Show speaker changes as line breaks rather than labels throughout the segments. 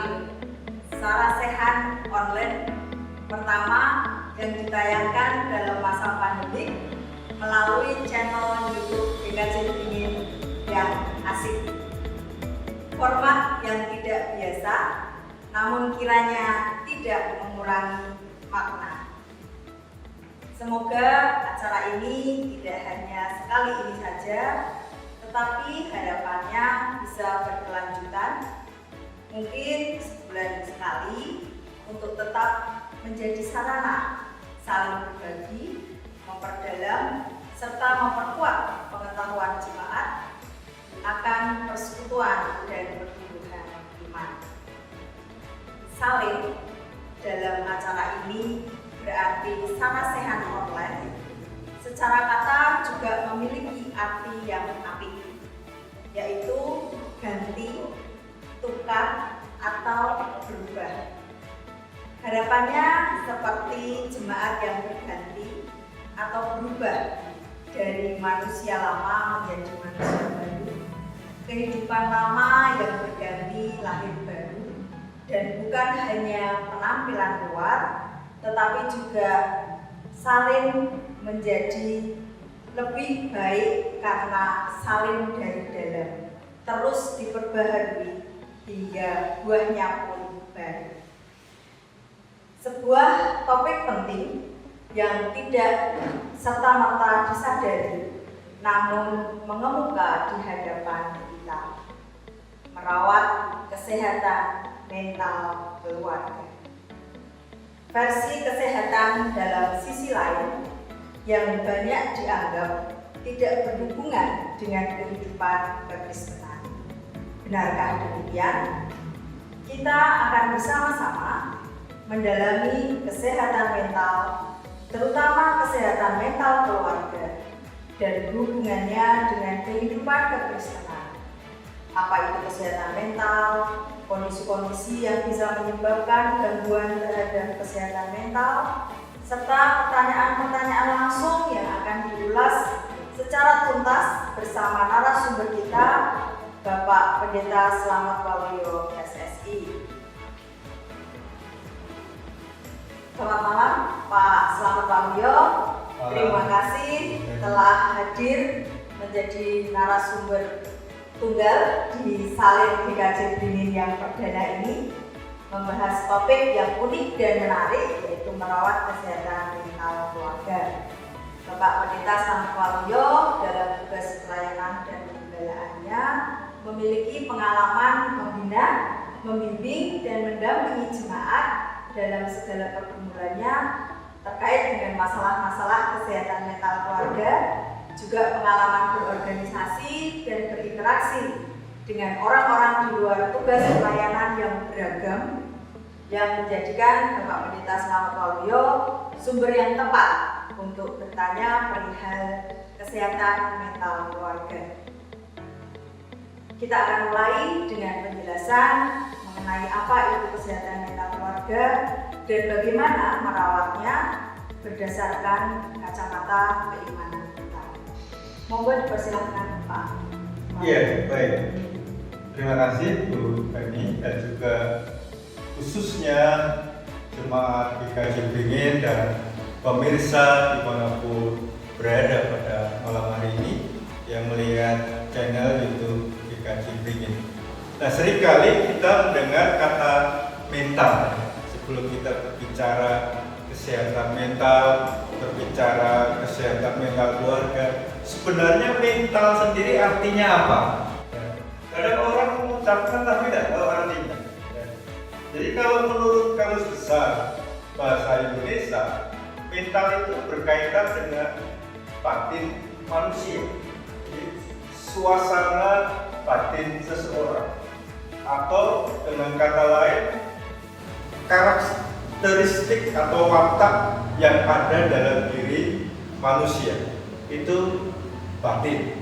ini, Sarasehan Online pertama yang ditayangkan dalam masa pandemi melalui channel YouTube GKJ Beringin yang asik. Format yang tidak biasa, namun kiranya tidak mengurangi makna. Semoga acara ini tidak hanya sekali ini saja, tetapi harapannya bisa berkelanjutan, mungkin sebulan sekali, untuk tetap menjadi sarana saling berbagi, memperdalam, serta memperkuat pengetahuan jemaat akan persekutuan dan pertumbuhan iman. Saling dalam acara ini berarti Sarasehan Online secara kata juga memiliki arti yang apik, yaitu ganti, tukar, atau berubah. Harapannya seperti jemaat yang berganti atau berubah dari manusia lama menjadi manusia baru, kehidupan lama yang berganti lahir baru, dan bukan hanya penampilan luar, tetapi juga saling menjadi lebih baik karena saling dari dalam, terus diperbaharui hingga buahnya pun baru. Sebuah topik penting yang tidak serta-merta disadari, namun mengemuka di hadapan kita, merawat kesehatan mental keluarga. Versi kesehatan dalam sisi lain yang banyak dianggap tidak berhubungan dengan kehidupan kekristenan. Benarkah demikian? Kita akan bersama-sama mendalami kesehatan mental, terutama kesehatan mental keluarga, dan hubungannya dengan kehidupan kekristenan. Apa itu kesehatan mental, kondisi-kondisi yang bisa menyebabkan gangguan terhadap kesehatan mental, serta pertanyaan-pertanyaan langsung yang akan diulas secara tuntas bersama narasumber kita, Bapak Pendeta Slamet Waluyo, SSI. Selamat malam, Pak Slamet Waluyo. Terima kasih telah hadir menjadi narasumber tunggal di Salin GKJ Beringin yang perdana ini, membahas topik yang unik dan menarik, yaitu merawat kesehatan mental keluarga. Bapak Pendeta Slamet Waluyo dalam tugas pelayanan dan penggembalaannya memiliki pengalaman membina, membimbing, dan mendampingi jemaat dalam segala pergumulannya terkait dengan masalah-masalah kesehatan mental keluarga, juga pengalaman berorganisasi dan berinteraksi dengan orang-orang di luar tugas pelayanan yang beragam, yang menjadikan Bapak Pendeta Slamet Waluyo sumber yang tepat untuk bertanya perihal kesehatan mental keluarga. Kita akan mulai dengan penjelasan mengenai apa itu kesehatan mental keluarga dan bagaimana merawatnya berdasarkan kacamata keimanan kita. Monggo dipersilakan Pak.
Iya, baik. Terima kasih Bu Feni dan juga khususnya jemaat GKJ Beringin dan pemirsa dimanapun berada pada malam hari ini yang melihat channel YouTube GKJ Beringin. Nah, seringkali kita mendengar kata mental sebelum kita berbicara kesehatan mental, berbicara kesehatan mental keluarga. Sebenarnya mental sendiri artinya apa? Kadang orang mengucapkan tapi tidak tahu artinya. Jadi kalau menurut kamus besar bahasa Indonesia, mental itu berkaitan dengan batin manusia. Jadi, suasana batin seseorang, atau dengan kata lain karakteristik atau watak yang ada dalam diri manusia itu batin.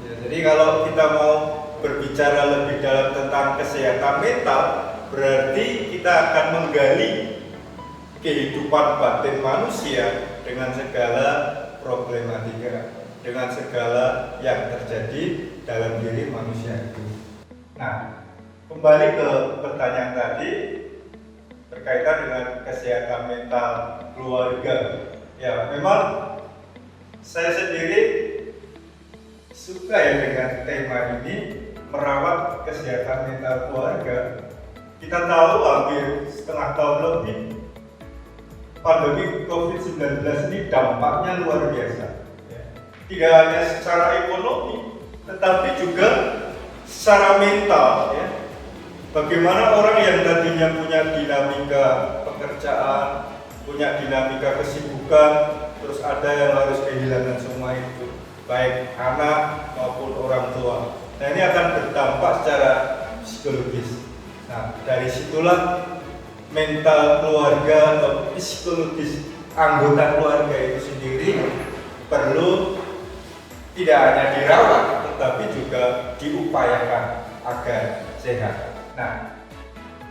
Ya, jadi kalau kita mau berbicara lebih dalam tentang kesehatan mental, berarti kita akan menggali kehidupan batin manusia dengan segala problematika, dengan segala yang terjadi dalam diri manusia itu. Nah, kembali ke pertanyaan tadi berkaitan dengan kesehatan mental keluarga. Ya, memang saya sendiri suka ya dengan tema ini, merawat kesehatan mental keluarga. Kita tahu hampir setengah tahun lebih pandemi COVID-19 ini dampaknya luar biasa. Tidak hanya secara ekonomi, tetapi juga secara mental. Ya. Bagaimana orang yang tadinya punya dinamika pekerjaan, punya dinamika kesibukan, terus ada yang harus kehilangan semua itu, baik anak maupun orang tua. Nah, ini akan berdampak secara psikologis. Nah, dari situlah mental keluarga atau psikologis anggota keluarga itu sendiri perlu tidak hanya dirawat, tetapi juga diupayakan agar sehat. Nah,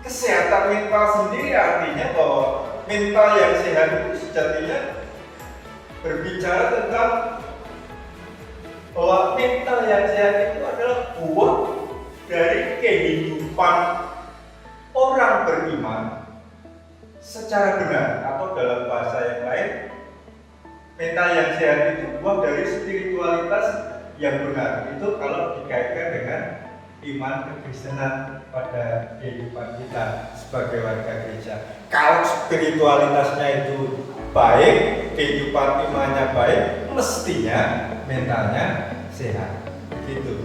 kesehatan mental sendiri artinya bahwa mental yang sehat itu sejatinya berbicara tentang bahwa mental yang sehat itu adalah buah dari kehidupan orang beriman secara benar, atau dalam bahasa yang lain, mental yang sehat itu buah dari spiritualitas yang benar. Itu kalau dikaitkan dengan iman kekristenan pada kehidupan kita sebagai warga gereja. Kalau spiritualitasnya itu baik, kehidupan imannya baik, mestinya mentalnya sehat. Begitu.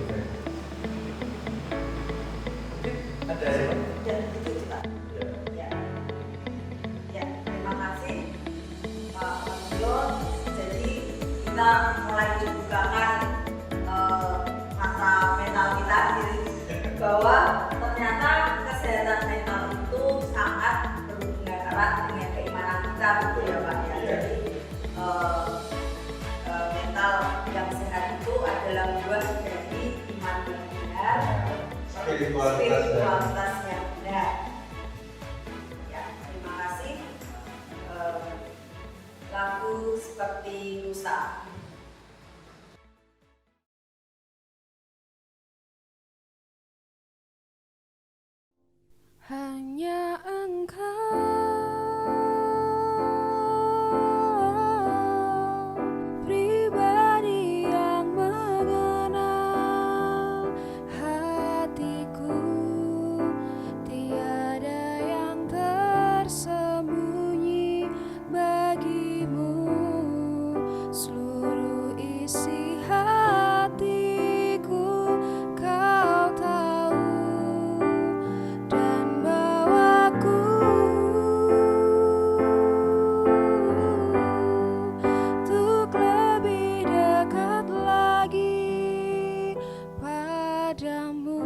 Ada ya?
Ya, itu Pak. Ya. Ya, terima kasih Pak Mario. Jadi kita mulai dibukakan mata mental kita bahwa ternyata kesehatan mental itu sangat berhubungan erat dengan keimanan kita, gitu ya Pak ya. Jadi mental yang sehat itu adalah buah dari iman yang benar, spiritualitas yang benar. Ya, terima kasih. Lagu seperti Lusa.
Hanya engkau pribadi yang mengenal hatiku, tiada yang tersembunyi bagimu. Seluruh isi hatiku kau tahu, dan bawaku untuk lebih dekat lagi padamu,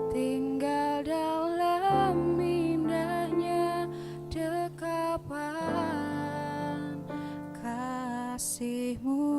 tinggal dalam indahnya dekapan kasih-Mu.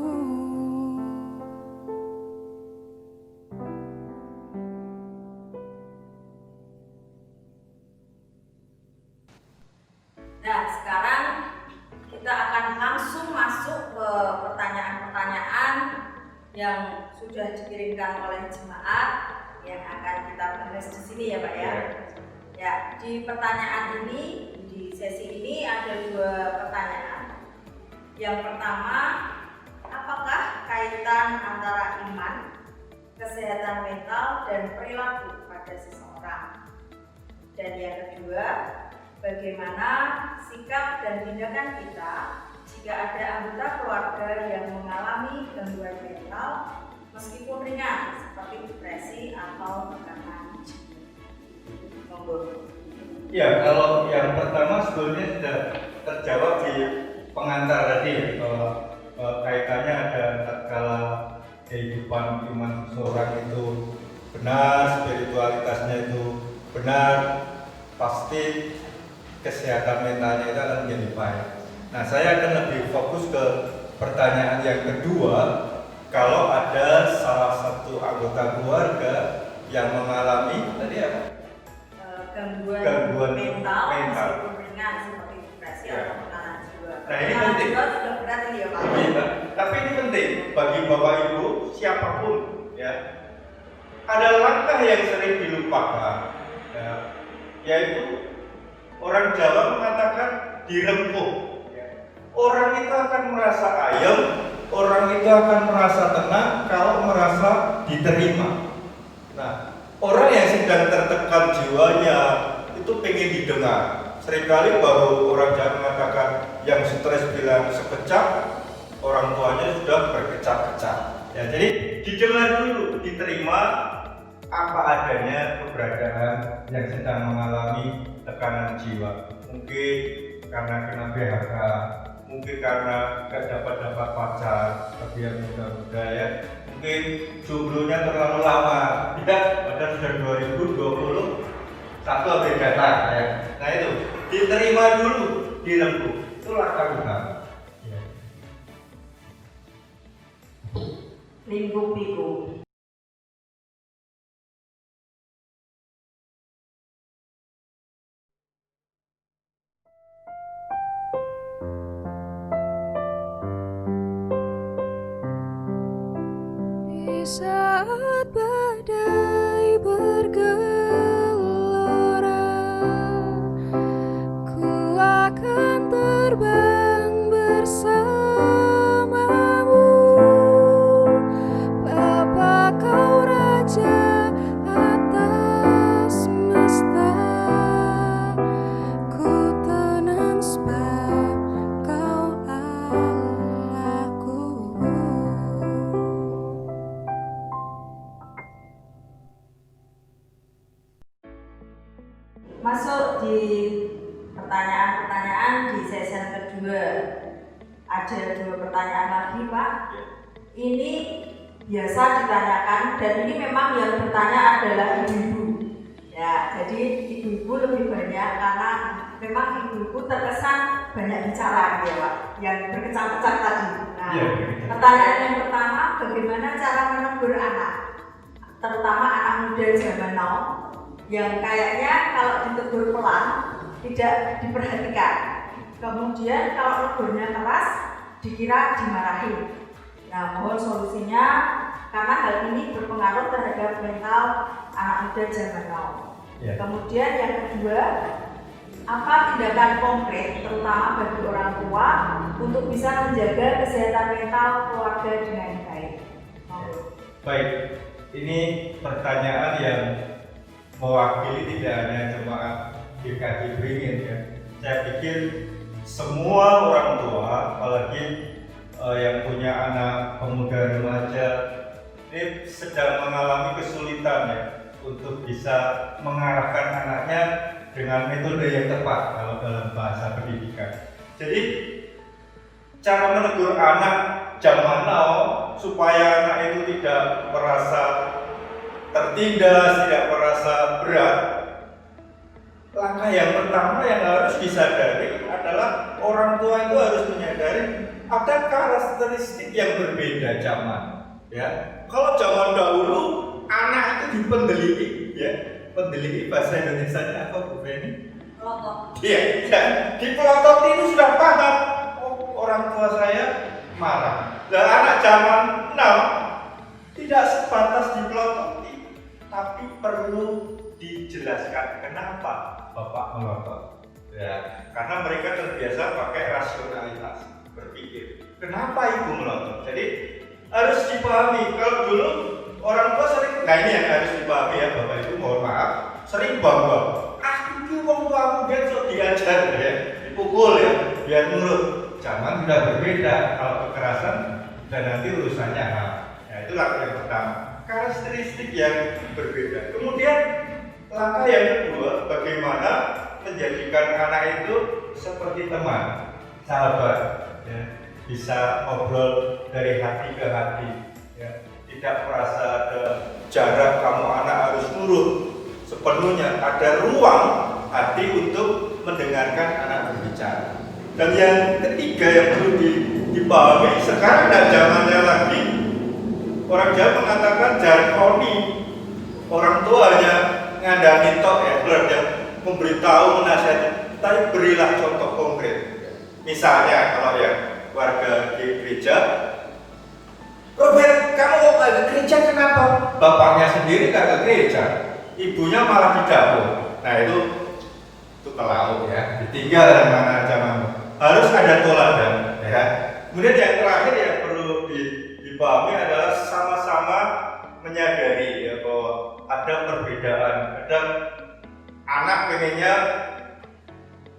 Nah, sekarang kita akan langsung masuk ke pertanyaan-pertanyaan yang sudah dikirimkan oleh jemaat yang akan kita bahas di sini ya Pak ya. Ya, di pertanyaan ini, di sesi ini ada 2 pertanyaan. Yang pertama, apakah kaitan antara iman, kesehatan mental, dan perilaku pada seseorang? Dan yang kedua, bagaimana sikap dan tindakan kita jika ada anggota keluarga yang mengalami gangguan mental meskipun ringan seperti depresi atau tekanan jiwa? Monggo.
Ya, kalau yang pertama sebetulnya sudah terjawab di pengantar tadi, bahwa kaitannya ada tatkala kehidupan iman seseorang itu benar, spiritualitasnya itu benar, pasti kesehatan mentalnya itu akan menjadi baik. Nah, saya akan lebih fokus ke pertanyaan yang kedua. Kalau ada salah satu anggota keluarga yang mengalami tadi apa?
Gangguan mental meskipun ringan seperti depresi atau tekanan jiwa.
Nah, ini penting.
Jiwa sudah berat ini ya Pak.
Iya, tapi ini penting bagi Bapak Ibu siapapun ya. ada langkah yang sering dilupakan, ya, yaitu orang Jawa mengatakan dirempuh. Ya. Orang itu akan merasa ayem, orang itu akan merasa tenang kalau merasa diterima. Nah, orang yang sedang tertekan jiwanya itu pengen didengar. Seringkali baru orang Jawa mengatakan yang stres bilang sekecap, orang tuanya sudah berkecap-kecap. Ya, jadi didengar dulu, diterima apa adanya keberadaan yang sedang mengalami tekanan jiwa. Mungkin karena kena PHK, mungkin karena gak dapat pacar, tapi yang muda-muda ya. Mungkin jomblonya terlalu lama, tidak, padahal sudah 2020, satu update data ya. Nah itu, diterima dulu, dirempuh, itu langkah utama. Ya.
Lingkup piku.
Di saat badai bergelora, ku akan terbang bersamamu. Bapa kau raja atas semesta, ku tenang sebab kau Allahku.
Masuk di pertanyaan-pertanyaan di sesi kedua. Ada 2 pertanyaan lagi, Pak. Ini biasa ditanyakan dan ini memang yang bertanya adalah ibu-ibu. Ya, jadi ibu-ibu lebih banyak karena memang ibu-ibu terkesan banyak bicara, ya Pak, yang berkecam-kecam tadi. Nah, pertanyaan yang pertama, bagaimana cara menegur anak, terutama anak muda zaman now, yang kayaknya kalau ditegur pelan tidak diperhatikan, kemudian kalau negurnya keras dikira dimarahi. Nah, mohon solusinya karena hal ini berpengaruh terhadap mental anak muda zaman now. Kemudian yang kedua, apa tindakan konkret terutama bagi orang tua untuk bisa menjaga kesehatan mental keluarga dengan baik?
Baik, ini pertanyaan yang mewakili tidak hanya jemaat GKJ Beringin ya. Saya pikir semua orang tua, apalagi yang punya anak pemuda remaja, ini sedang mengalami kesulitan ya untuk bisa mengarahkan anaknya dengan metode yang tepat kalau dalam bahasa pendidikan. Jadi cara menegur anak zaman now supaya anak itu tidak merasa tertindas, tidak merasa berat. Langkah yang pertama yang harus disadari adalah orang tua itu harus menyadari ada karakteristik yang berbeda zaman. Ya, kalau zaman dahulu anak itu dipendeliti, ya, pendeliti bahasa Indonesianya apa Bu Feni?
Pelotot.
Iya, ya, dipelotot itu sudah paham. Oh, orang tua saya marah. Dan anak zaman now tidak sebatas dipelototi, tapi perlu dijelaskan kenapa Bapak melotot. Ya, karena mereka terbiasa pakai rasionalitas berpikir. Kenapa Ibu melotot? Jadi harus dipahami. Kalau dulu orang tua sering, nah ini yang harus dipahami ya Bapak Ibu, mohon maaf, sering bangga. Aku wong tuamu besok diajar ya, dipukul ya, biar nurut. Zaman sudah berbeda. Kalau kekerasan dan nanti urusannya HAM. Ya, itulah yang pertama. Karakteristik yang berbeda. Kemudian langkah yang kedua, bagaimana menjadikan anak itu seperti teman, sahabat, ya, bisa ngobrol dari hati ke hati, ya, tidak merasa ada jarak, kamu anak harus nurut sepenuhnya, ada ruang hati untuk mendengarkan anak berbicara. Dan yang ketiga yang perlu dipahami, sekarang dan zamannya lagi, orang Jawa mengatakan jangan kroni. Orang tua hanya ngandani tok ya, belajar memberitahu, menasihati, tapi berilah contoh konkret. Misalnya kalau yang warga di gereja, Robert, kamu kok nggak ke gereja kenapa? Bapaknya sendiri nggak ke gereja, ibunya malah di dapur. Nah itu pelaut ya, ditinggal dari mana zaman. Harus ada toladan ya. Kemudian yang terakhir yang perlu dipahami adalah sama-sama menyadari ya bahwa ada perbedaan. Ada anak pengennya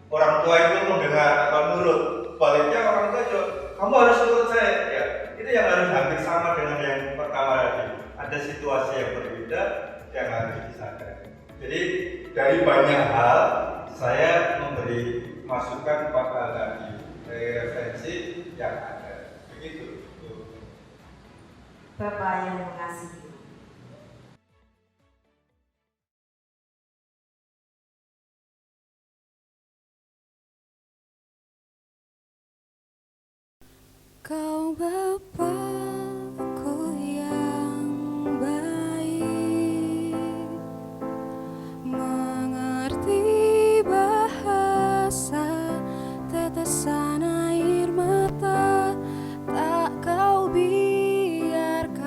orang tua itu mendengar atau nurut, baliknya orang tua juga kamu harus nurut saya ya. Itu yang harus hampir sama dengan yang pertama tadi. Ada situasi yang berbeda yang harus disadari. Jadi dari banyak hal saya memberi masukan pada tadi dari referensi yang ada. Begitu.
Bapak yang mengasihi.
Kau Bapakku yang baik, mengerti bahasa tetesan air mata, tak kau biarkan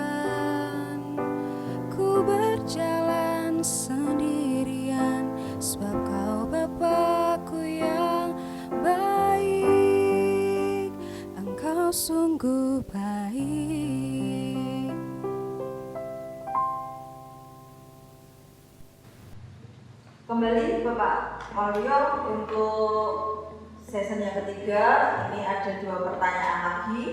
ku berjalan sendirian, sebab kau Bapakku yang baik, engkau sungguh baik.
Kembali Bapak Waluyo untuk season yang ketiga. Ini ada 2 pertanyaan lagi.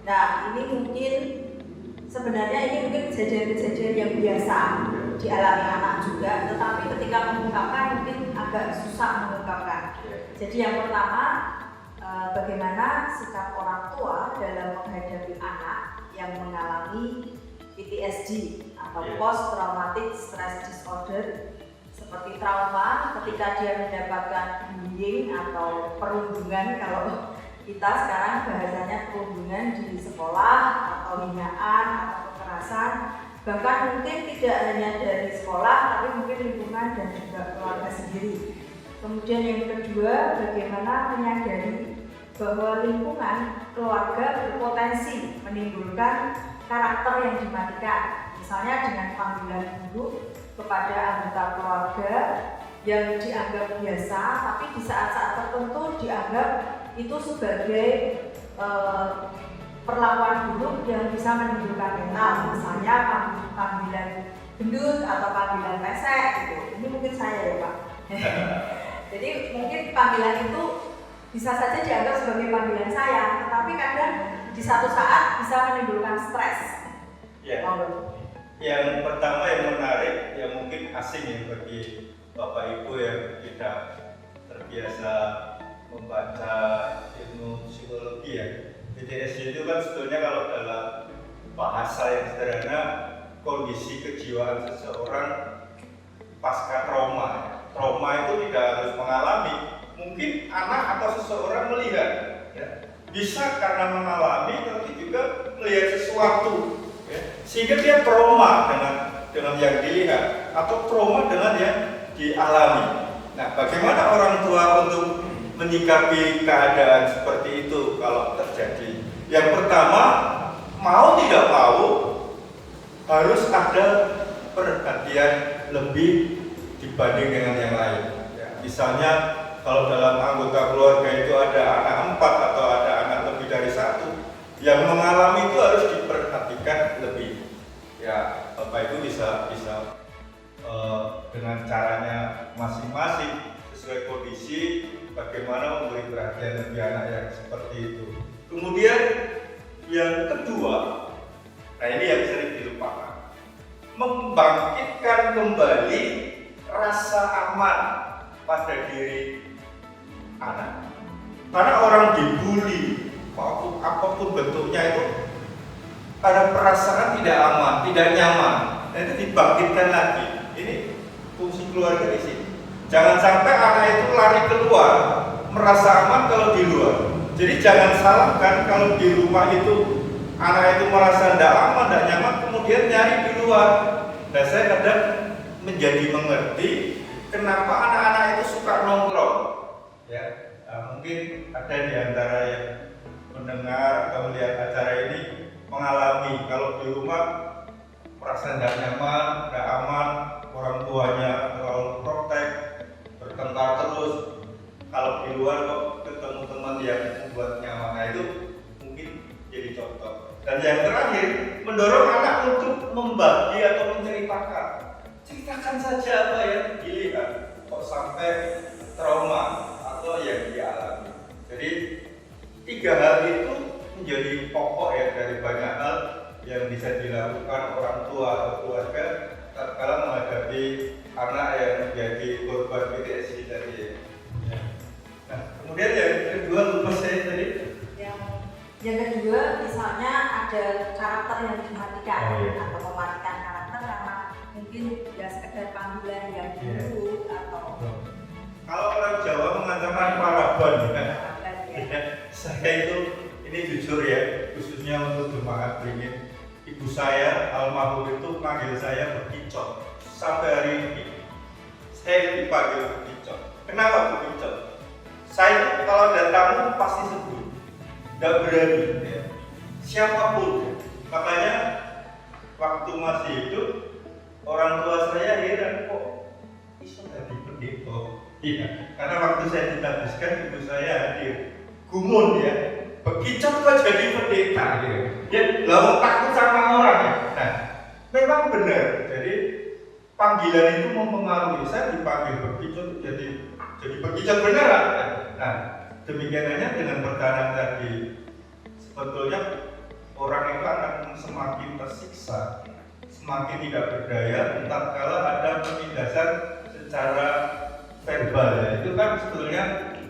Nah ini mungkin sebenarnya ini mungkin kejadian-kejadian yang biasa dialami anak juga, tetapi ketika mengungkapkan mungkin agak susah mengungkapkan. Jadi yang pertama, bagaimana sikap orang tua dalam menghadapi anak yang mengalami PTSD atau Post Traumatic Stress Disorder, seperti trauma ketika dia mendapatkan bullying atau perundungan. Kalau kita sekarang bahasanya perundungan di sekolah atau hinaan atau kekerasan, bahkan mungkin tidak hanya dari sekolah tapi mungkin lingkungan dan juga keluarga sendiri. Kemudian yang kedua, bagaimana menyadari bahwa lingkungan keluarga berpotensi menimbulkan karakter yang dimatikan, misalnya dengan panggilan buruk kepada anggota keluarga yang dianggap biasa, tapi di saat-saat tertentu dianggap itu sebagai perlakuan buruk yang bisa menimbulkan mental, misalnya panggilan gendut atau panggilan pesek gitu. Ini mungkin saya ya Pak. Jadi mungkin panggilan itu bisa saja dianggap sebagai panggilan sayang, tetapi kadang di satu saat bisa menimbulkan stres.
Ya. Yang pertama yang menarik, yang mungkin asing ya bagi Bapak Ibu yang tidak terbiasa membaca ilmu psikologi ya. PTSD itu kan sebetulnya kalau dalam bahasa yang sederhana kondisi kejiwaan seseorang pasca trauma. Trauma itu tidak harus mengalami, mungkin anak atau seseorang melihat ya. Bisa karena mengalami tapi juga melihat sesuatu ya. Sehingga dia trauma dengan yang dilihat atau trauma dengan yang dialami. Nah, bagaimana orang tua untuk menyikapi keadaan seperti itu kalau terjadi? Yang pertama, mau tidak mau harus ada perhatian lebih dibanding dengan yang lain ya. Misalnya kalau dalam anggota keluarga itu ada anak 4 atau ada anak lebih dari 1, yang mengalami itu harus diperhatikan lebih ya. Bapak Ibu bisa dengan caranya masing-masing sesuai kondisi bagaimana memberi perhatian lebih anak yang seperti itu. Kemudian yang kedua, nah ini yang sering dilupakan, membangkitkan kembali rasa aman pada diri anak. Karena orang dibully maupun apapun bentuknya itu ada perasaan tidak aman, tidak nyaman. Nah itu dibangkitkan lagi. Ini fungsi keluarga di sini. Jangan sampai anak itu lari keluar, merasa aman kalau di luar. Jadi jangan salahkan kalau di rumah itu anak itu merasa tidak aman, tidak nyaman, kemudian nyari di luar. Nah saya kadang menjadi mengerti kenapa anak-anak itu suka nongkrong. Ya, mungkin ada di antara yang mendengar atau melihat acara ini mengalami kalau di rumah merasa tidak nyaman, tidak aman, orang tuanya terlalu protek, bertengkar terus. Kalau di luar kok ketemu teman yang membuat nyaman, nah itu mungkin jadi contoh. Dan yang terakhir, mendorong anak untuk membagi atau menceritakan. Ceritakan saja apa yang dilihat, kok sampai trauma atau yang dialami. Jadi 3 hal itu menjadi pokok ya dari banyak hal yang bisa dilakukan orang tua atau keluarga tatkala menghadapi anak yang menjadi korban PTSD tadi. Nah, kemudian yang kedua lupa saya tadi.
Yang kedua, misalnya ada karakter yang dimatikan atau mematikan karakter karena mungkin ya sekedar panggilan yang dulu atau
kalau orang Jawa mengatakan paraban ya. Saya itu ini jujur ya, khususnya untuk jemaat beringin, ibu saya almarhum itu panggil saya Bekicot. Sampai hari ini saya dipanggil Bekicot. Kenapa Bekicot? Saya kalau ada tamu pasti sebut, tidak berani ya. Siapapun. Makanya waktu masih hidup orang tua saya heran kok bisa jadi pendeta. Iya, karena waktu saya ditabiskan ibu saya hadir. Gumun ya, Bekicot kok jadi pendeta gitu. Ya, lalu takut sama orang ya. Nah, memang benar. Jadi panggilan itu mempengaruhi. Saya dipanggil Bekicot jadi Bekicot beneran. Nah, demikiannya dengan pertanyaan tadi, sebetulnya orang itu akan semakin tersiksa, semakin tidak berdaya, tatkala ada penindasan secara verbal ya. Itu kan sebetulnya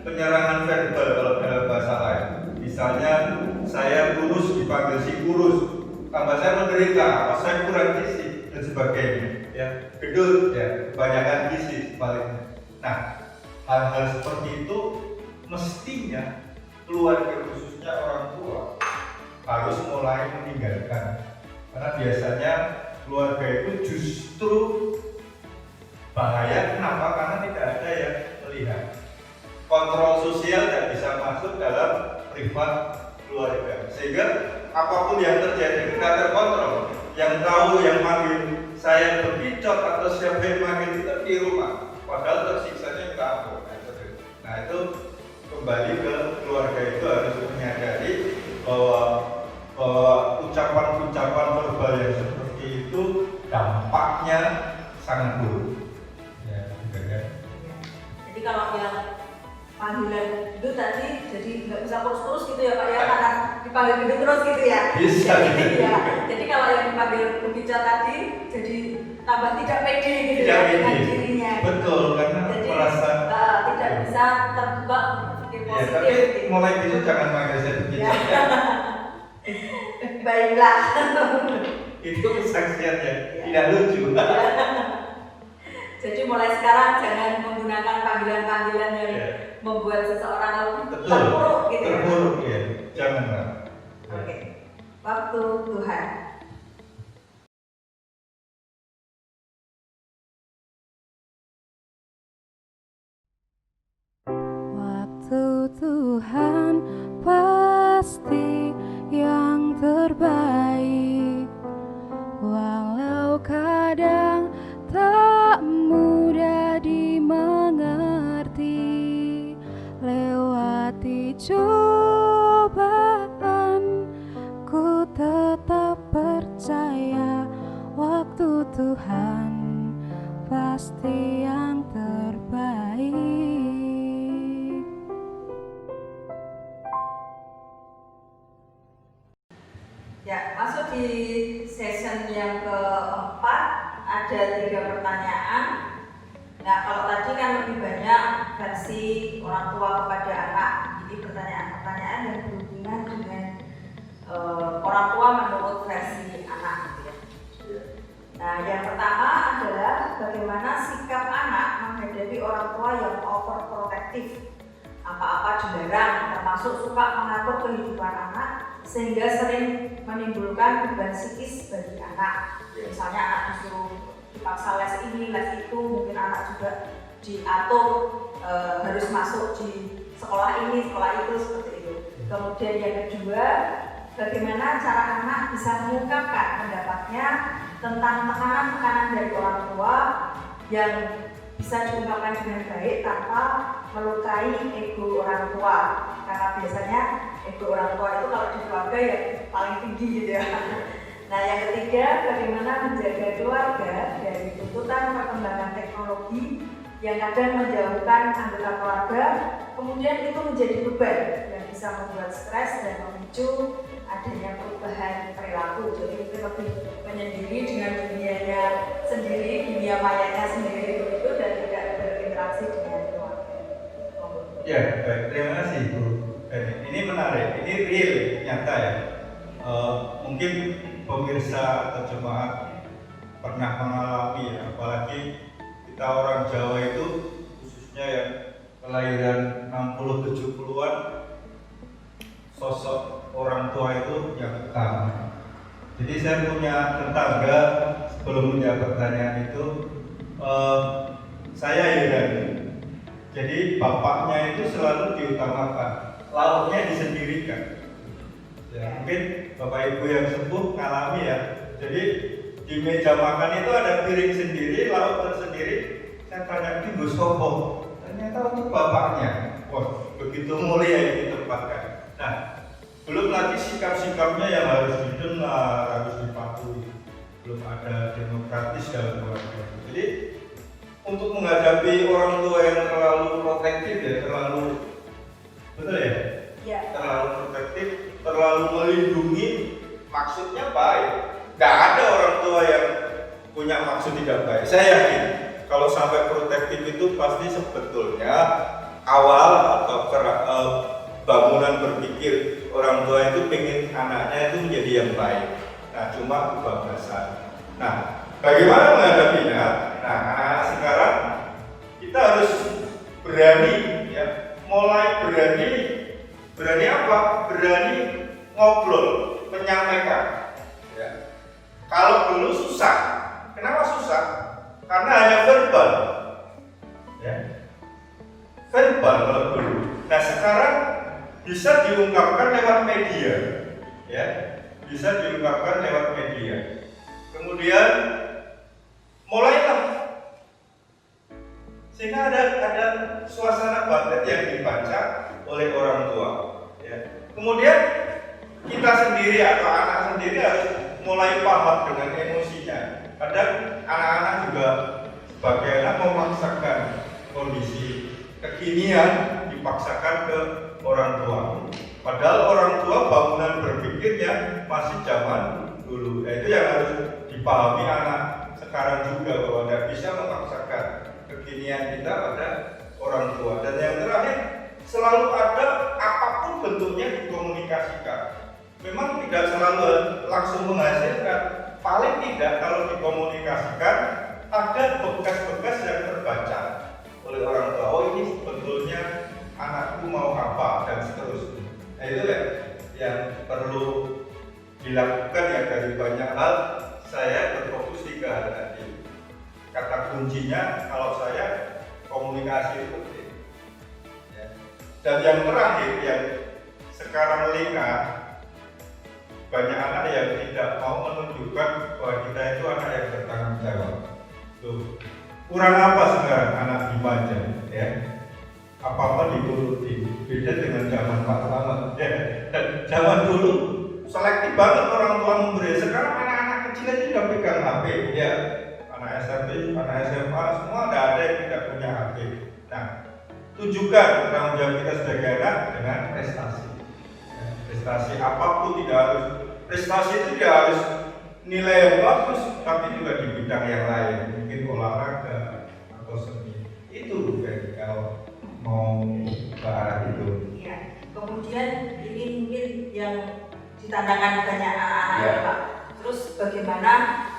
penyerangan verbal kalau dalam bahasa lain. Misalnya saya kurus dipanggil si kurus, tambah saya menderita, saya kurang gizi dan sebagainya. Ya, gendut ya, kebanyakan gizi sebaliknya. Nah, hal-hal seperti itu mestinya keluarga khususnya orang tua harus mulai meninggalkan, karena biasanya keluarga itu justru bahaya. Kenapa? Karena tidak ada yang melihat. Kontrol sosial tidak bisa masuk dalam privat keluarga, sehingga apapun yang terjadi tidak terkontrol. Yang tahu yang manggil saya Bekicot atau siapa yang manggil itu di rumah, padahal tersiksanya minta ampun. Nah itu kembali ke keluarga itu harus menyadari bahwa ucapan-ucapan verbal yang seperti itu dampaknya sangat buruk. Ya, gitu kan.
Jadi kalau yang panggilan itu tadi jadi nggak bisa terus-terus gitu ya Pak ya, karena dipanggil gitu terus gitu ya.
Bisa.
Ya. Jadi kalau yang dipanggil Bekicot tadi jadi tambah tidak pede gitu ya dengan dirinya.
Betul, karena
jadi,
merasa
tidak bisa terbuka berpikir
ya,
positif.
tapi
gitu.
mulai besok jangan manggil saya Bekicot.
Ya. Baiklah.
Itu kesaksiannya tidak lucu.
Jadi mulai sekarang jangan menggunakan panggilan-panggilan yang membuat seseorang lebih terpuruk gitu ya.
Terpuruk ya, janganlah.
Oke. Waktu Tuhan.
Waktu Tuhan pasti yang terbaik, walau kadang tak mudah dimengerti. Lewati cobaan, ku tetap percaya waktu Tuhan pasti yang terbaik.
Ya, masuk di session yang keempat, ada 3 pertanyaan. Nah, kalau tadi kan lebih banyak versi orang tua kepada anak. Jadi pertanyaan-pertanyaan yang berhubungan dengan orang tua menurut versi anak gitu ya. Nah, yang pertama adalah bagaimana sikap anak menghadapi orang tua yang overprotective. Apa-apa dilarang, termasuk suka mengatur kehidupan anak sehingga sering menimbulkan beban psikis bagi anak. Misalnya anak disuruh dipaksa les ini, les itu, mungkin anak juga diatur harus masuk di sekolah ini, sekolah itu, seperti itu. Kemudian yang kedua, bagaimana cara anak bisa mengungkapkan pendapatnya tentang tekanan-tekanan dari orang tua yang bisa diungkapkan dengan baik tanpa melukai ego orang tua. Karena biasanya ego orang tua itu kalau di keluarga ya paling tinggi gitu ya. Nah yang ketiga, bagaimana menjaga keluarga dari tuntutan perkembangan teknologi yang kadang menjauhkan anggota keluarga, kemudian itu menjadi beban yang bisa membuat stres dan memicu adanya perubahan perilaku. Jadi mungkin lebih menyendiri dengan dunianya sendiri, dunia mayanya sendiri begitu, dan tidak berinteraksi dengan keluarga.
Ya, baik. Terima kasih Bu. Ini menarik, ini real, nyata ya. Mungkin pemirsa atau jemaat pernah mengalami ya, apalagi kita orang Jawa itu khususnya yang kelahiran 60-70-an, sosok orang tua itu yang utama. Jadi saya punya tetangga, sebelum menjawab pertanyaan itu, saya heran. Jadi bapaknya itu selalu diutamakan, lauknya disendirikan. Ya, mungkin bapak ibu yang sepuh ngalami ya. Jadi di meja makan itu ada piring sendiri, lauk tersendiri. Saya tanya ini Gus Sopo, ternyata untuk bapaknya. Wah, begitu mulia yang ditempatkan. Nah, belum lagi sikap-sikapnya yang harus didengar, harus dipatuhi. Belum ada demokratis dalam keluarga. Jadi untuk menghadapi orang tua yang terlalu protektif ya, terlalu betul ya?
Ya. Terlalu
protektif, terlalu melindungi, maksudnya baik. Nggak ada orang tua yang punya maksud tidak baik. Saya yakin kalau sampai protektif itu pasti sebetulnya awal atau bangunan berpikir orang tua itu pengen anaknya itu menjadi yang baik. Nah, cuma kebablasan. Nah, bagaimana menghadapinya? Nah, sekarang kita harus berani ya, mulai berani apa? Berani ngobrol, menyampaikan. Ya. Kalau dulu susah, kenapa susah? Karena hanya verbal. Ya. Verbal kalau dulu. Nah, sekarang bisa diungkapkan lewat media, ya, bisa diungkapkan lewat media. Kemudian mulailah, sehingga ada suasana batin yang dibaca oleh orang tua. Ya. Kemudian kita sendiri atau anak sendiri harus mulai paham dengan emosinya. Kadang anak-anak juga sebagai anak memaksakan kondisi kekinian, dipaksakan ke orang tua. Padahal orang tua bangunan berpikirnya masih zaman dulu. Nah, itu yang harus dipahami anak sekarang juga, bahwa tidak bisa memaksakan kekinian kita pada orang tua. Dan yang terakhir, selalu ada apapun bentuknya dikomunikasikan. Memang tidak selalu langsung menghasilkan. Paling tidak kalau dikomunikasikan ada bekas-bekas yang terbaca oleh orang tua. Oh, ini sebetulnya anakku mau apa, dan seterusnya. Nah, itu ya yang perlu dilakukan ya. Dari banyak hal saya berfokus 3 hal tadi. Kata kuncinya kalau saya komunikasi itu penting. Ya. Dan yang terakhir yang sekarang lengah, banyak anak yang tidak mau menunjukkan bahwa kita itu anak yang bertanggung jawab. Tuh, kurang apa sekarang anak dimanja, ya? Apa-apa dituruti. Beda dengan zaman Pak Selamat. Ya. Zaman dulu selektif banget orang tua memberi. Sekarang anak-anak kecil itu sudah pegang HP, ya. Anak SMP, anak SMA, semua ada yang tidak punya HP. Nah, tunjukkan tanggung jawab kita sebagai anak dengan prestasi. Prestasi apapun, tidak harus prestasi itu tidak harus nilai yang bagus, tapi juga di bidang yang lain, mungkin olahraga atau seni. Itu kalau mau ke arah itu.
Iya. Kemudian ini mungkin yang ditandakan banyak anak-anak ya Pak. Terus bagaimana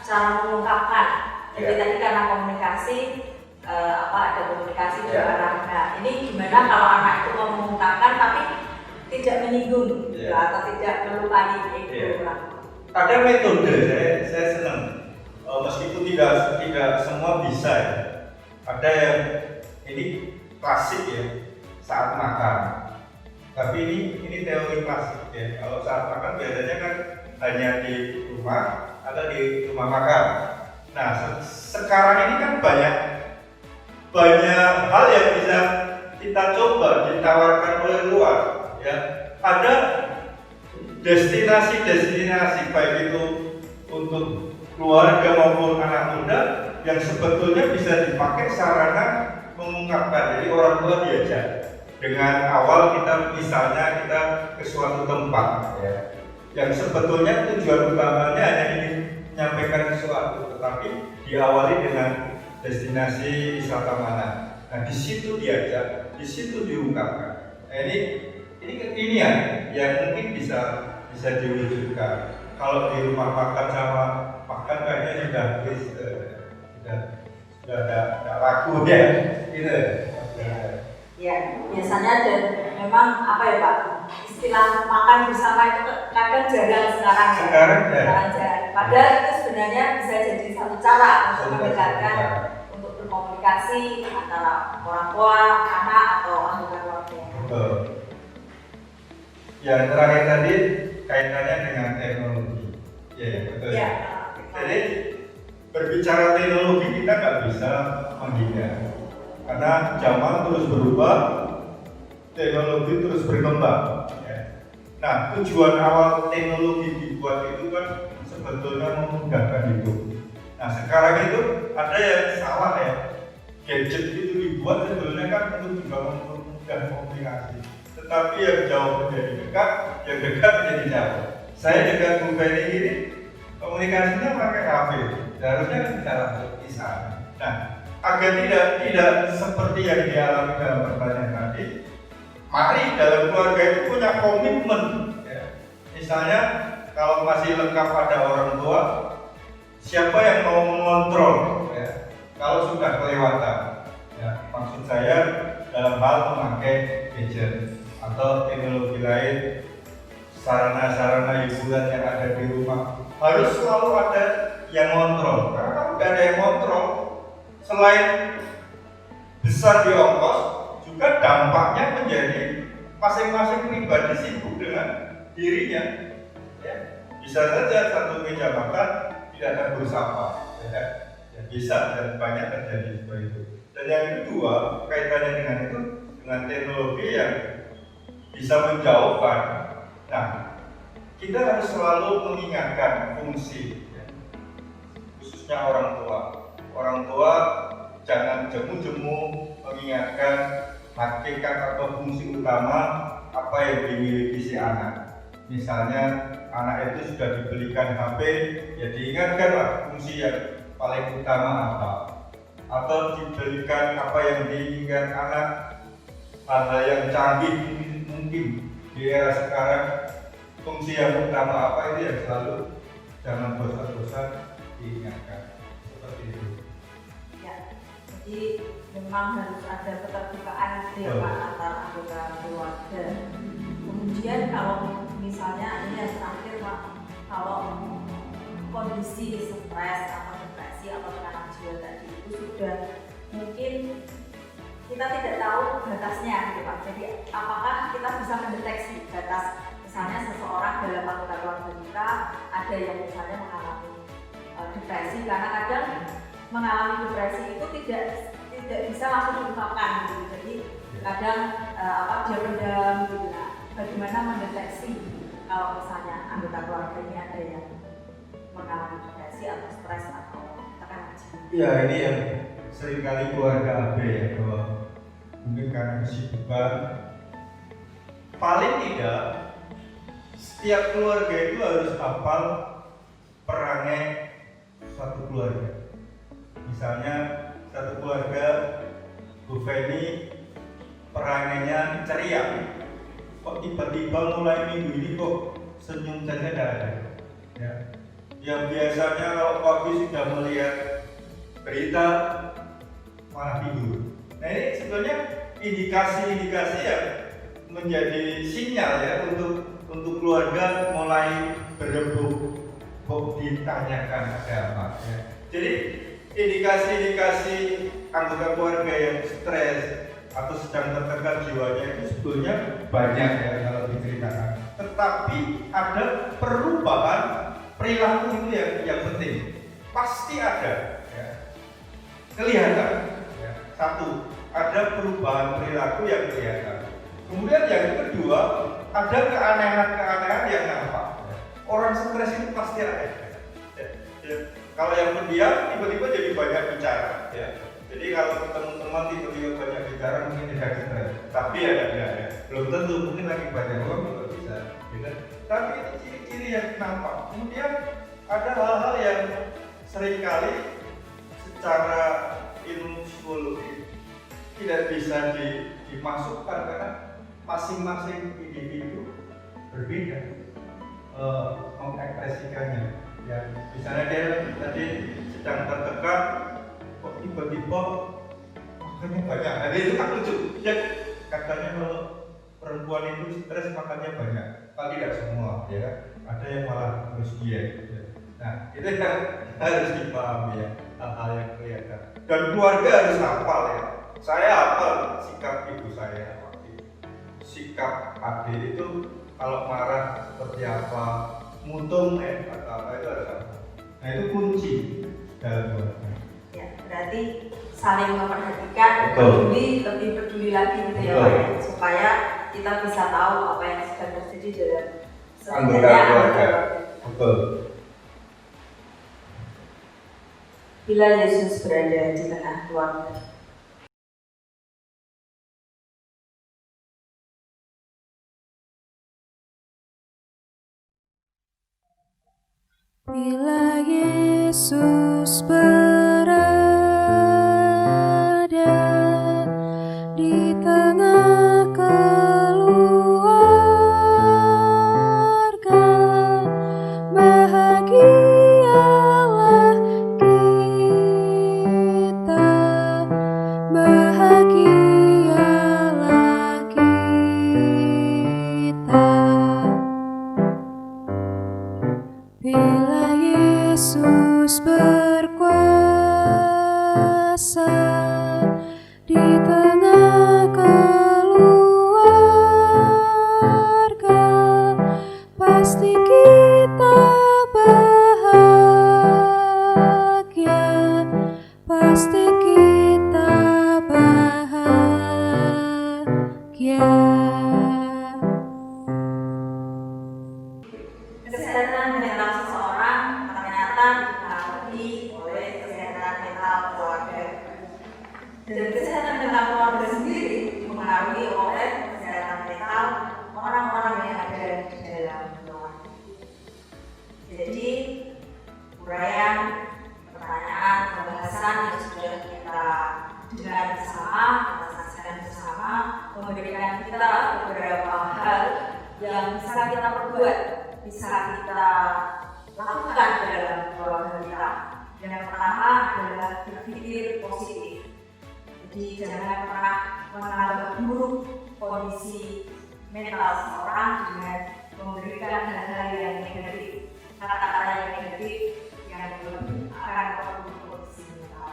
cara mengungkapkan? Jadi tadi karena komunikasi, ada komunikasi dengan anak. Ini gimana kalau anak itu mau mengungkapkan tapi tidak menyinggung atau tidak melukai ego orang.
Ada metode, saya senang. Meskipun tidak semua bisa ya. Ada yang ini klasik ya, saat makan. Tapi ini teori klasik ya. Kalau saat makan biasanya kan hanya di rumah atau di rumah makan. Nah, sekarang ini kan banyak hal yang bisa kita coba ditawarkan oleh luar ya. Ada destinasi baik itu untuk keluarga maupun anak muda yang sebetulnya bisa dipakai sarana mengungkapkan. Jadi orang tua diajak dengan awal misalnya kita ke suatu tempat ya, yang sebetulnya tujuan utamanya hanya ingin menyampaikan sesuatu, tetapi diawali dengan destinasi wisata mana. Nah, di situ diajak, di situ diungkapkan. Nah, ini kekinian yang mungkin bisa diwujudkan. Kalau di rumah makan sama makan kayaknya sudah ada laku ya, gitu.
Ya, biasanya memang apa ya Pak, istilah makan bersama itu kadang jarang sekarang ya. Sekarang jarang. Padahal itu sebenarnya bisa jadi satu cara untuk mendekatkan, untuk berkomunikasi antara orang tua, anak atau anggota keluarga.
Betul. Yang terakhir tadi kaitannya dengan teknologi. Ya, betul. Ya. Jadi berbicara teknologi kita nggak bisa menghindar. Karena zaman terus berubah, teknologi terus berkembang. Ya. Nah, tujuan awal teknologi dibuat itu kan sebetulnya memudahkan hidup. Nah, sekarang itu ada yang salah ya. Gadget itu dibuat sebetulnya kan untuk juga mempermudah komunikasi. Tetapi yang jauh menjadi dekat, yang dekat menjadi jauh. Saya dekat Bu Ferry ini, komunikasinya pakai HP. Seharusnya kan bisa langsung di sana. Nah, agar tidak seperti yang dialami dalam pertanyaan tadi, mari dalam keluarga itu punya komitmen ya. Misalnya kalau masih lengkap ada orang tua, siapa yang mau mengontrol ya, kalau sudah kelewatan ya. Maksud saya dalam hal memakai gadget atau teknologi lain, sarana-sarana hiburan yang ada di rumah harus selalu ada yang kontrol. Karena kalau tidak ada yang kontrol, selain besar di ongkos, juga dampaknya menjadi masing-masing pribadi sibuk dengan dirinya. Ya, bisa saja satu meja makan tidak ada bersama, ya bisa dan banyak terjadi seperti itu. Dan yang kedua kaitannya dengan itu, dengan teknologi yang bisa menjauhkan. Nah, kita harus selalu mengingatkan fungsi, ya, khususnya orang tua. Orang tua jangan jemu-jemu mengingatkan hakikat atau fungsi utama apa yang dimiliki si anak. Misalnya anak itu sudah dibelikan HP, ya diingatkanlah fungsi yang paling utama apa. Atau dibelikan apa yang diinginkan anak, hal-hal yang canggih mungkin di era sekarang, fungsi yang utama apa itu yang selalu jangan bosan-bosan diingatkan. Seperti itu.
Jadi memang harus ada keterbukaan ya Pak antar anggota keluarga. Kemudian kalau misalnya ini yang terakhir Pak, kalau kondisi stres atau depresi atau tekanan jiwa tadi itu sudah mungkin kita tidak tahu batasnya gitu Pak. Jadi apakah kita bisa mendeteksi batas, misalnya seseorang dalam anggota keluarga kita ada yang misalnya mengalami depresi, karena kadang mengalami depresi itu tidak bisa langsung diungkapkan gitu. Jadi kadang dia pendam gitu. Nah, bagaimana mendeteksi kalau misalnya anggota keluarga ini ada yang mengalami depresi atau stres atau tekanan jiwa?
Ya, ini yang seringkali keluarga AB ya, bahwa mungkin karena kesibukan. Paling tidak setiap keluarga itu harus hafal perangai satu keluarga. Misalnya satu keluarga Bu Feni perangainya ceria, kok tiba-tiba mulai minggu ini kok senyum saja tidak ada ya. Yang biasanya kalau pagi sudah melihat berita malah tidur. Nah, ini sebetulnya indikasi-indikasi yang menjadi sinyal ya untuk keluarga mulai berembuk, kok ditanyakan ada apa ya. Jadi indikasi-indikasi anggota keluarga yang stres, atau sedang tertekan jiwanya itu sebetulnya banyak ya kalau diceritakan. Tetapi ada perubahan perilaku itu yang penting, pasti ada. Ya. Kelihatan. Ya. Satu, ada perubahan perilaku yang kelihatan. Kemudian yang kedua, ada keanehan-keanehan yang nampak. Ya. Orang stres itu pasti ada. Ya. Kalau yang pendiam tiba-tiba jadi banyak bicara. Ya. Jadi kalau ketemu teman tiba-tiba banyak bicara mungkin tidak stres. Tapi ada ya. Belum tentu, mungkin lagi banyak uang juga bisa. Ya. Tapi itu ciri-ciri yang nampak. Kemudian ada hal-hal yang seringkali secara ilmu psikologi tidak bisa dimasukkan karena masing-masing individu berbeda mengekspresikannya. Ya, misalnya dia tadi sedang tertekan, kok tiba-tiba makannya banyak. Nah, itu kan lucu. Ya, katanya kalau perempuan itu stres makannya banyak. Kalau tidak semua, ya, ada yang malah terus diet. Ya. Nah, itu yang harus dipahami ya, hal-hal yang kelihatan. Dan keluarga harus hafal ya. Saya hafal sikap ibu saya waktu itu. Sikap adik itu kalau marah seperti apa, mutung atau apa itu harus hafal. Nah itu kunci dalam keluarga.
Ya, berarti saling memperhatikan, peduli, lebih peduli lagi gitu ya Pak, supaya kita bisa tahu apa yang sedang terjadi dalam
anggota keluarga. Betul.
Bila Yesus berada di tengah keluarga.
Bila Yesus berada di tengah keluarga, bahagialah kita, bahagialah kita. Bila Yesus berkuasa di tengah keluarga, pasti kita bahagia, pasti kita bahagia.
Kesehatan mental seseorang ternyata dipengaruhi oleh kesehatan mental keluarga. Dan kesehatan mental keluarga sendiri dipengaruhi oleh kesehatan mental orang-orang yang ada di dalam keluarga. Jadi, uraian, pertanyaan, pembahasan yang sudah kita dengar bersama, kita saksikan bersama, memberikan kita beberapa hal yang bisa kita perbuat, bisa kita lakukan dalam keluarga kita. Yang pertama adalah berpikir positif. Jadi jangan pernah menganggap buruk kondisi mental seseorang dengan memberikan hal-hal yang negatif, kata-kata yang negatif yang akan memperburuk kondisi mental.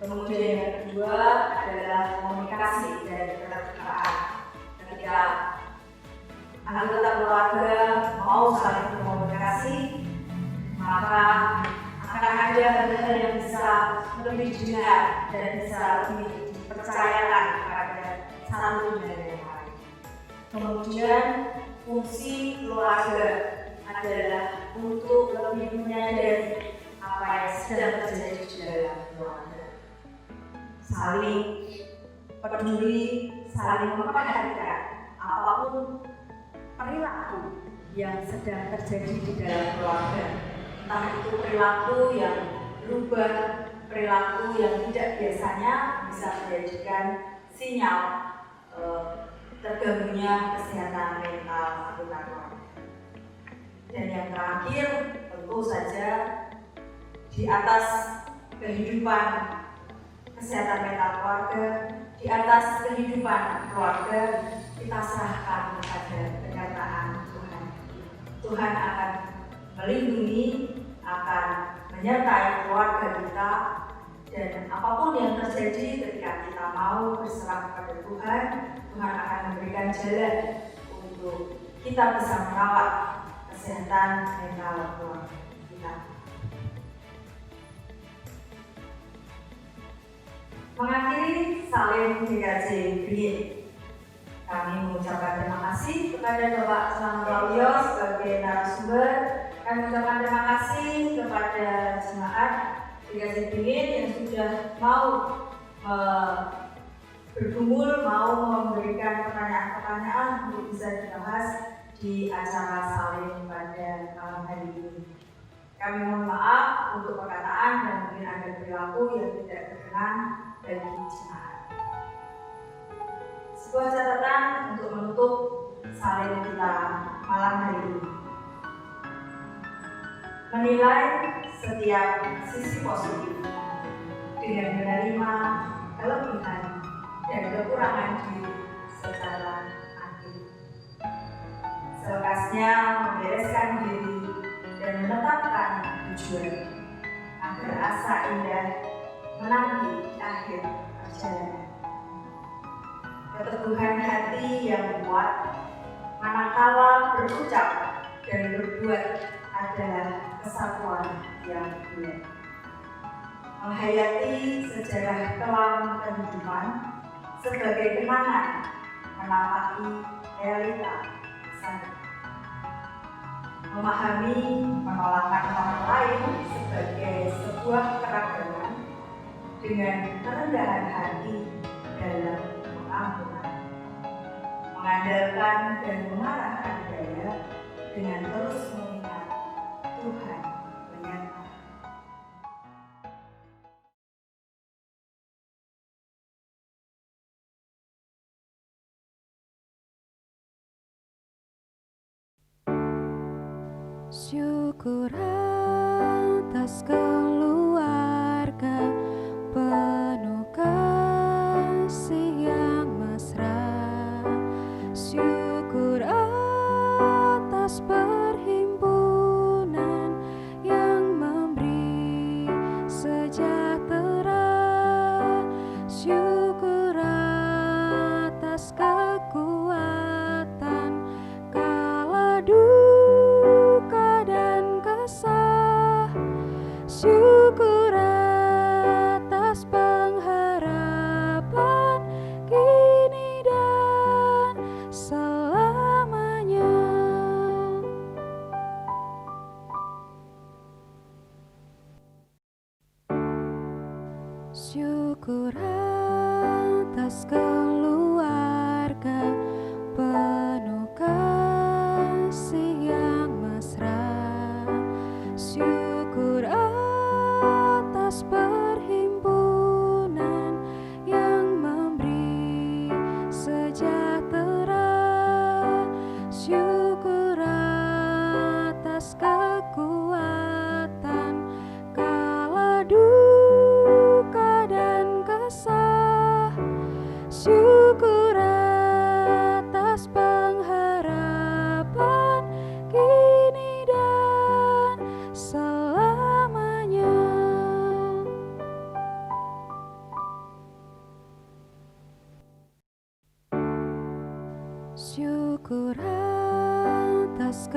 Kemudian yang kedua adalah komunikasi dan keterbukaan. Ketika anggota keluarga mau saling berkomunikasi, maka akan ada hal-hal yang bisa lebih didengar dan bisa lebih dipercayakan kepada satu dan yang lain. Kemudian fungsi keluarga adalah untuk lebih menyadari apa yang sedang terjadi di dalam keluarga, saling peduli, saling memperhatikan apapun perilaku yang sedang terjadi di dalam keluarga, entah itu perilaku yang berubah, perilaku yang tidak biasanya, bisa menjadikan sinyal terganggunya kesehatan mental anggota keluarga. Dan yang terakhir, tentu saja di atas kehidupan kesehatan mental keluarga, di atas kehidupan keluarga, kita serahkan kepada penyertaan Tuhan. Tuhan akan melindungi, akan menyertai keluarga kita Dan apapun yang terjadi ketika kita mau berserah kepada Tuhan, Tuhan akan memberikan jalan untuk kita bisa merawat kesehatan mental keluarga kita. Mengakhiri salin GKJ Beringin, kami mengucapkan terima kasih kepada Bapak Selamat Waluyo sebagai narasumber. Kami mengucapkan terima kasih kepada jemaat GKJ Beringin yang sudah mau bergumul, mau memberikan pertanyaan-pertanyaan untuk bisa dibahas di acara salin pada malam hari ini. Kami mohon maaf untuk perkataan dan mungkin ada perilaku yang tidak berkenan bagi jemaat. Sebuah catatan untuk menutup salin kita malam hari ini. Menilai setiap sisi positif dengan menerima kelebihan dan kekurangan diri secara aktif. Selekasnya membereskan diri dan menetapkan tujuan agar asa indah menanti di akhir perjalanan. Keteguhan hati yang kuat manakala berucap dan berbuat adalah kesatuan yang bulat. Menghayati sejarah kelam kehidupan sebagai kenangan menapaki realita sana. Memahami penolakan orang lain sebagai sebuah keragaman dengan kerendahan hati dalam pengampunan. Mengandalkan dan mengarahkan daya dengan terus mengingat Tuhan menyertai.
Syukur atas keluarga penuh kasih yang mesra. Syukur atas perhimpunan yang memberi sejahtera. Syukur atas kekuatan kala duka dan kesah. Syukur atas pengharapan kini dan selamanya. Syukur atas keluarga penuh kasih yang mesra. Syukur atas perhimpunan yang memberi sejahtera. Syukur atas kekuatan kala duka dan kesah. Syukur atas pengharapan kini dan selamanya. Syukur atas